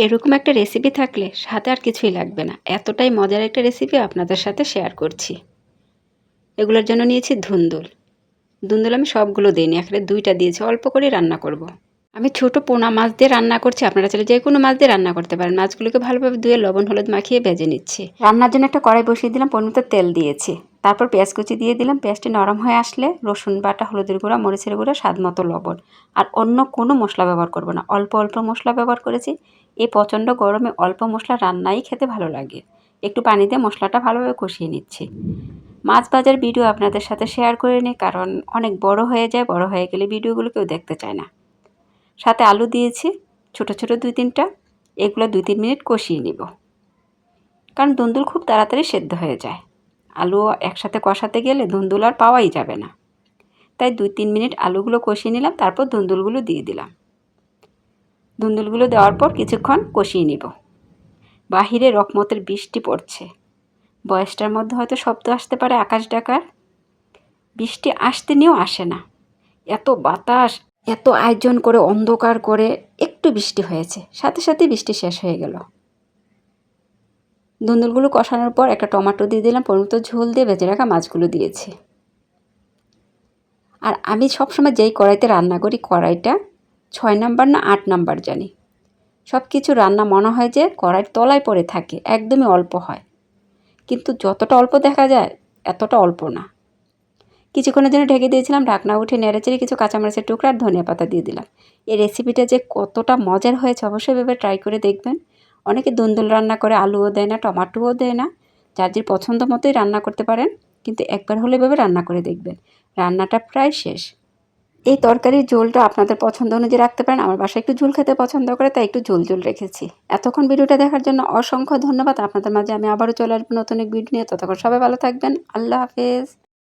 এরকম একটা রেসিপি থাকলে সাথে আর কিছুই লাগবে না। এতটাই মজার একটা রেসিপি আপনাদের সাথে শেয়ার করছি। এগুলোর জন্য নিয়েছি ধুন্দুল। ধুন্দুল আমি সবগুলো দিইনি, এখানে 2টা দিয়েছি, অল্প করে রান্না করব। আমি ছোট পোনা মাছ দিয়ে রান্না করছি, আপনারা চাইলে যে কোনো মাছ দিয়ে রান্না করতে পারেন। মাছগুলোকে ভালোভাবে ধুয়ে লবণ হলুদ মাখিয়ে ভেজে নিচ্ছি। রান্নার জন্য একটা কড়াই বসিয়ে দিলাম, পরিমাণ মতো তেল দিয়েছি। তারপর পেঁয়াজ কুচি দিয়ে দিলাম। পেঁয়াজটি নরম হয়ে আসলে রসুন বাটা, হলুদের গুঁড়া, মরিচের গুঁড়া, স্বাদ মতো লবণ। আর অন্য কোনো মশলা ব্যবহার করব না, অল্প অল্প মশলা ব্যবহার করেছি। এই প্রচণ্ড গরমে অল্প মশলা রান্নাই খেতে ভালো লাগে। একটু পানি দিয়ে মশলাটা ভালোভাবে কষিয়ে নিচ্ছি। মাছ ভাজার ভিডিও আপনাদের সাথে শেয়ার করে নিই, কারণ অনেক বড় হয়ে যায়, বড় হয়ে গেলে ভিডিওগুলো কেউ দেখতে চায় না। সাথে আলু দিয়েছি ছোট ছোট 2-3টা। এগুলো 2-3 মিনিট কষিয়ে নিব, কারণ ধুন্দুল খুব তাড়াতাড়ি সেদ্ধ হয়ে যায়। আলু একসাথে কষাতে গেলে ধুন্দুল আর পাওয়াই যাবে না। তাই 2-3 মিনিট আলুগুলো কষিয়ে নিলাম, তারপর ধুন্দুলগুলো দিয়ে দিলাম। ধুন্দুলগুলো দেওয়ার পর কিছুক্ষণ কষিয়ে নিব। বাহিরে রকমতের বৃষ্টি পড়ছে, বয়সটার মধ্যে হয়তো শব্দ আসতে পারে আকাশ ডাকার। বৃষ্টি আসতে নিয়েও আসে না, এত বাতাস, এত আয়োজন করে অন্ধকার করে একটু বৃষ্টি হয়েছে, সাথে সাথে বৃষ্টি শেষ হয়ে গেল। ধুন্দুলগুলো কষানোর পর একটা টমেটো দিয়ে দিলাম, পরিমিত ঝোল দিয়ে ভেজে রাখা মাছগুলো দিয়েছি। আর আমি সবসময় যেই কড়াইতে রান্না করি, কড়াইটা 6 নাম্বার না 8 নাম্বার জানি। সব কিছু রান্না মনে হয় যে কড়াইয়ের তলায় পড়ে থাকে, একদমই অল্প হয়। কিন্তু যতটা অল্প দেখা যায় এতটা অল্প না। কিছুক্ষণের জন্য ঢেকে দিয়েছিলাম, ঢাকনা উঠে নেড়েচেড়ে কিছু কাঁচামরিচের টুকরা আর ধনিয়া পাতা দিয়ে দিলাম। এই রেসিপিটা যে কতটা মজার হয়েছে অবশ্যই ভেবে ট্রাই করে দেখবেন। অনেকে ধুন্দুল রান্না করে আলুও দেয় না, টমাটোও দেয় না, যার যে পছন্দ মতোই রান্না করতে পারেন। কিন্তু একবার হলে ভেবে রান্না করে দেখবেন, রান্নাটা প্রায় শেষ। এই তরকারির ঝোলটা আপনাদের পছন্দ অনুযায়ী রাখতে পারেন। আমার বাসায় একটু ঝোল খেতে পছন্দ করে, তাই একটু ঝোল ঝোল রেখেছি। এতক্ষণ ভিডিওটা দেখার জন্য অসংখ্য ধন্যবাদ। আপনাদের মাঝে আমি আবারও চলে আসবো নতুন এক ভিডিও নিয়ে। ততক্ষণ সবাই ভালো থাকবেন। আল্লাহ হাফেজ।